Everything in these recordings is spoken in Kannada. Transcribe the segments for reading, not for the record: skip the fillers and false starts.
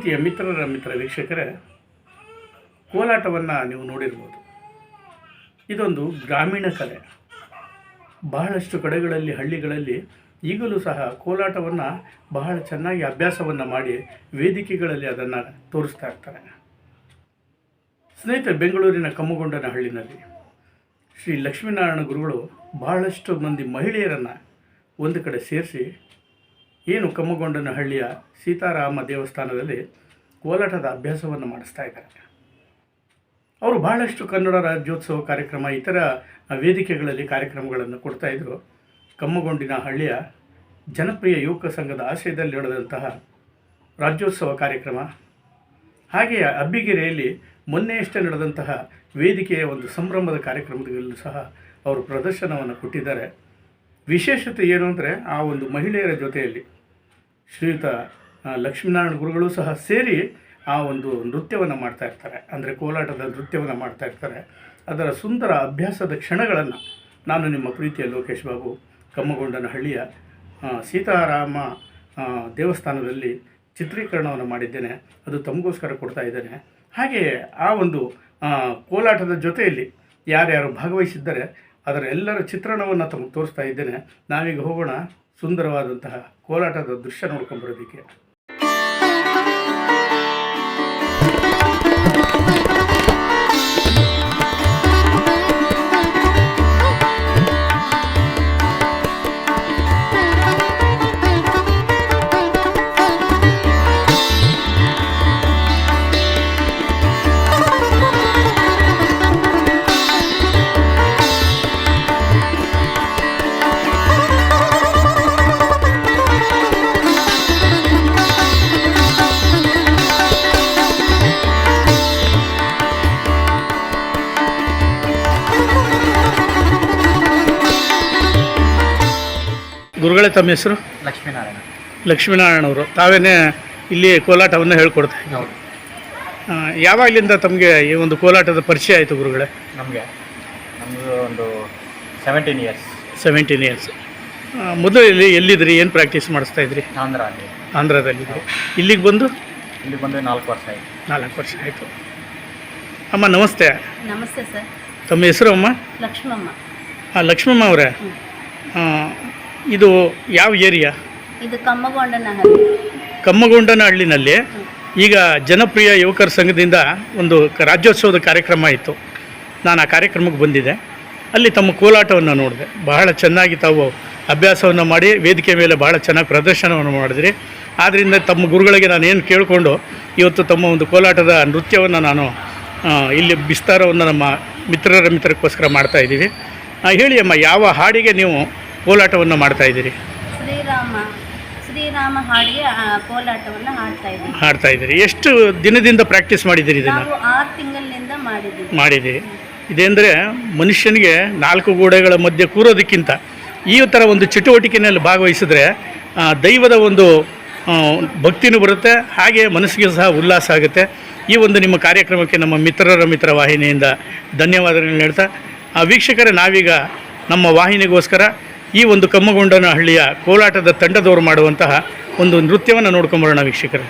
ಪ್ರೀತಿಯ ಮಿತ್ರ ವೀಕ್ಷಕರೇ, ಕೋಲಾಟವನ್ನು ನೀವು ನೋಡಿರ್ಬೋದು. ಇದೊಂದು ಗ್ರಾಮೀಣ ಕಲೆ. ಬಹಳಷ್ಟು ಕಡೆಗಳಲ್ಲಿ, ಹಳ್ಳಿಗಳಲ್ಲಿ ಈಗಲೂ ಸಹ ಕೋಲಾಟವನ್ನು ಬಹಳ ಚೆನ್ನಾಗಿ ಅಭ್ಯಾಸವನ್ನು ಮಾಡಿ ವೇದಿಕೆಗಳಲ್ಲಿ ಅದನ್ನು ತೋರಿಸ್ತಾ ಇರ್ತಾರೆ. ಸ್ನೇಹಿತರೆ, ಬೆಂಗಳೂರಿನ ಕಮ್ಮಗೊಂಡನಹಳ್ಳಿನಲ್ಲಿ ಶ್ರೀ ಲಕ್ಷ್ಮೀನಾರಾಯಣ ಗುರುಗಳು ಬಹಳಷ್ಟು ಮಂದಿ ಮಹಿಳೆಯರನ್ನು ಒಂದು ಕಡೆ ಸೇರಿಸಿ ಏನು ಕಮ್ಮಗೊಂಡನಹಳ್ಳಿಯ ಸೀತಾರಾಮ ದೇವಸ್ಥಾನದಲ್ಲಿ ಕೋಲಾಟದ ಅಭ್ಯಾಸವನ್ನು ಮಾಡಿಸ್ತಾ ಇದ್ದಾರೆ. ಅವರು ಬಹಳಷ್ಟು ಕನ್ನಡ ರಾಜ್ಯೋತ್ಸವ ಕಾರ್ಯಕ್ರಮ, ಇತರ ವೇದಿಕೆಗಳಲ್ಲಿ ಕಾರ್ಯಕ್ರಮಗಳನ್ನು ಕೊಡ್ತಾಯಿದ್ರು. ಕಮ್ಮಗೊಂಡನಹಳ್ಳಿಯ ಜನಪ್ರಿಯ ಯುವಕ ಸಂಘದ ಆಶ್ರಯದಲ್ಲಿ ನಡೆದಂತಹ ರಾಜ್ಯೋತ್ಸವ ಕಾರ್ಯಕ್ರಮ, ಹಾಗೆಯೇ ಅಬ್ಬಿಗೆರೆಯಲ್ಲಿ ಮೊನ್ನೆಯಷ್ಟೇ ನಡೆದಂತಹ ವೇದಿಕೆಯ ಒಂದು ಸಂಭ್ರಮದ ಕಾರ್ಯಕ್ರಮದಲ್ಲೂ ಸಹ ಅವರು ಪ್ರದರ್ಶನವನ್ನು ಕೊಟ್ಟಿದ್ದಾರೆ. ವಿಶೇಷತೆ ಏನು ಅಂದರೆ, ಆ ಒಂದು ಮಹಿಳೆಯರ ಜೊತೆಯಲ್ಲಿ ಶ್ರೀಯುತ ಲಕ್ಷ್ಮೀನಾರಾಯಣ ಗುರುಗಳು ಸಹ ಸೇರಿ ಆ ಒಂದು ನೃತ್ಯವನ್ನು ಮಾಡ್ತಾಯಿರ್ತಾರೆ. ಅಂದರೆ ಕೋಲಾಟದ ನೃತ್ಯವನ್ನು ಮಾಡ್ತಾಯಿರ್ತಾರೆ. ಅದರ ಸುಂದರ ಅಭ್ಯಾಸದ ಕ್ಷಣಗಳನ್ನು ನಾನು ನಿಮ್ಮ ಪ್ರೀತಿಯ ಲೋಕೇಶ್ ಬಾಬು ಕಮ್ಮಗೊಂಡನಹಳ್ಳಿಯ ಸೀತಾರಾಮ ದೇವಸ್ಥಾನದಲ್ಲಿ ಚಿತ್ರೀಕರಣವನ್ನು ಮಾಡಿದ್ದೇನೆ. ಅದು ತಮಗೋಸ್ಕರ ಕೊಡ್ತಾ ಇದ್ದೇನೆ. ಹಾಗೆಯೇ ಆ ಒಂದು ಕೋಲಾಟದ ಜೊತೆಯಲ್ಲಿ ಯಾರ್ಯಾರು ಭಾಗವಹಿಸಿದ್ದಾರೆ ಅದರ ಎಲ್ಲರ ಚಿತ್ರಣವನ್ನು ತಮಗೆ ತೋರಿಸ್ತಾ ಇದ್ದೇನೆ. ನಾವೀಗ ಹೋಗೋಣ ಸುಂದರವಾದಂತಹ ಕೋಲಾಟದ ದೃಶ್ಯ ನೋಡ್ಕೊಂಬರೋದಕ್ಕೆ. ಗುರುಗಳೇ, ತಮ್ಮ ಹೆಸರು? ಲಕ್ಷ್ಮೀನಾರಾಯಣ ಅವರು. ತಾವೇನೇ ಇಲ್ಲಿ ಕೋಲಾಟವನ್ನು ಹೇಳ್ಕೊಡ್ತಾ ಇದ್ದೀವಿ. ಯಾವಾಗಲಿಂದ ತಮಗೆ ಈ ಒಂದು ಕೋಲಾಟದ ಪರಿಚಯ ಆಯಿತು ಗುರುಗಳೇ? ನಮ್ಮದು ಒಂದು 17 ಇಯರ್ಸ್. ಮೊದಲು ಎಲ್ಲಿದ್ರಿ? ಏನು ಪ್ರಾಕ್ಟೀಸ್ ಮಾಡಿಸ್ತಾ ಇದ್ರಿ? ಆಂಧ್ರದಲ್ಲಿದ್ರಿ. ಇಲ್ಲಿಗೆ ಬಂದು 4 ವರ್ಷ ಆಯಿತು. 4 ವರ್ಷ ಆಯಿತು. ಅಮ್ಮ ನಮಸ್ತೆ. ನಮಸ್ತೆ ಸರ್. ತಮ್ಮ ಹೆಸರು ಅಮ್ಮ? ಲಕ್ಷ್ಮಮ್ಮ. ಲಕ್ಷ್ಮಮ್ಮ ಅವರೇ, ಇದು ಯಾವ ಏರಿಯಾ? ಇದು ಕಮ್ಮಗೊಂಡನಹಳ್ಳಿ. ಕಮ್ಮಗೊಂಡನಹಳ್ಳಿನಲ್ಲಿ ಈಗ ಜನಪ್ರಿಯ ಯುವಕರ ಸಂಘದಿಂದ ಒಂದು ರಾಜ್ಯೋತ್ಸವದ ಕಾರ್ಯಕ್ರಮ ಇತ್ತು. ನಾನು ಆ ಕಾರ್ಯಕ್ರಮಕ್ಕೆ ಬಂದಿದ್ದೆ. ಅಲ್ಲಿ ತಮ್ಮ ಕೋಲಾಟವನ್ನು ನೋಡಿದೆ. ಬಹಳ ಚೆನ್ನಾಗಿ ತಾವು ಅಭ್ಯಾಸವನ್ನು ಮಾಡಿ ವೇದಿಕೆ ಮೇಲೆ ಬಹಳ ಚೆನ್ನಾಗಿ ಪ್ರದರ್ಶನವನ್ನು ಮಾಡಿದ್ರಿ. ಆದ್ದರಿಂದ ತಮ್ಮ ಗುರುಗಳಿಗೆ ನಾನು ಏನು ಕೇಳಿಕೊಂಡು ಇವತ್ತು ತಮ್ಮ ಒಂದು ಕೋಲಾಟದ ನೃತ್ಯವನ್ನು ನಾನು ಇಲ್ಲಿ ವಿಸ್ತಾರವನ್ನು ನಮ್ಮ ಮಿತ್ರಕ್ಕೋಸ್ಕರ ಮಾಡ್ತಾಯಿದ್ದೀವಿ. ಹೇಳಿ ಅಮ್ಮ, ಯಾವ ಹಾಡಿಗೆ ನೀವು ಕೋಲಾಟವನ್ನು ಮಾಡ್ತಾಯಿದ್ದೀರಿ? ಶ್ರೀರಾಮ ಹಾಡಿಗೆ ಕೋಲಾಟವನ್ನು ಹಾಡ್ತಾ ಇದ್ದೀರಿ. ಎಷ್ಟು ದಿನದಿಂದ ಪ್ರಾಕ್ಟೀಸ್ ಮಾಡಿದ್ದೀರಿ ಇದನ್ನು? 6 ತಿಂಗಳಿನಿಂದ ಮಾಡಿದ್ದೀರಿ. ಇದೇಂದರೆ ಮನುಷ್ಯನಿಗೆ 4 ಗೋಡೆಗಳ ಮಧ್ಯೆ ಕೂರೋದಕ್ಕಿಂತ ಈ ಥರ ಒಂದು ಚಟುವಟಿಕೆಯಲ್ಲಿ ಭಾಗವಹಿಸಿದ್ರೆ ದೈವದ ಒಂದು ಭಕ್ತಿನೂ ಬರುತ್ತೆ, ಹಾಗೆ ಮನಸ್ಸಿಗೆ ಸಹ ಉಲ್ಲಾಸ ಆಗುತ್ತೆ. ಈ ಒಂದು ನಿಮ್ಮ ಕಾರ್ಯಕ್ರಮಕ್ಕೆ ನಮ್ಮ ಮಿತ್ರ ವಾಹಿನಿಯಿಂದ ಧನ್ಯವಾದಗಳನ್ನು ಹೇಳ್ತಾ, ವೀಕ್ಷಕರೇ, ನಾವೀಗ ನಮ್ಮ ವಾಹಿನಿಗೋಸ್ಕರ ಈ ಒಂದು ಕಮ್ಮಗೊಂಡನಹಳ್ಳಿಯ ಕೋಲಾಟದ ತಂಡದವರು ಮಾಡುವಂತಹ ಒಂದು ನೃತ್ಯವನ್ನು ನೋಡ್ಕೊಂಬರೋಣ ವೀಕ್ಷಕರೇ.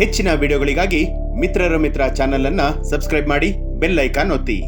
ಹೆಚ್ಚಿನ ವಿಡಿಯೋಗಳಿಗಾಗಿ ಮಿತ್ರರ ಮಿತ್ರ ಚಾನೆಲ್ ಅನ್ನು ಸಬ್ಸ್ಕ್ರೈಬ್ ಮಾಡಿ, ಬೆಲ್ ಐಕಾನ್ ಒತ್ತಿ.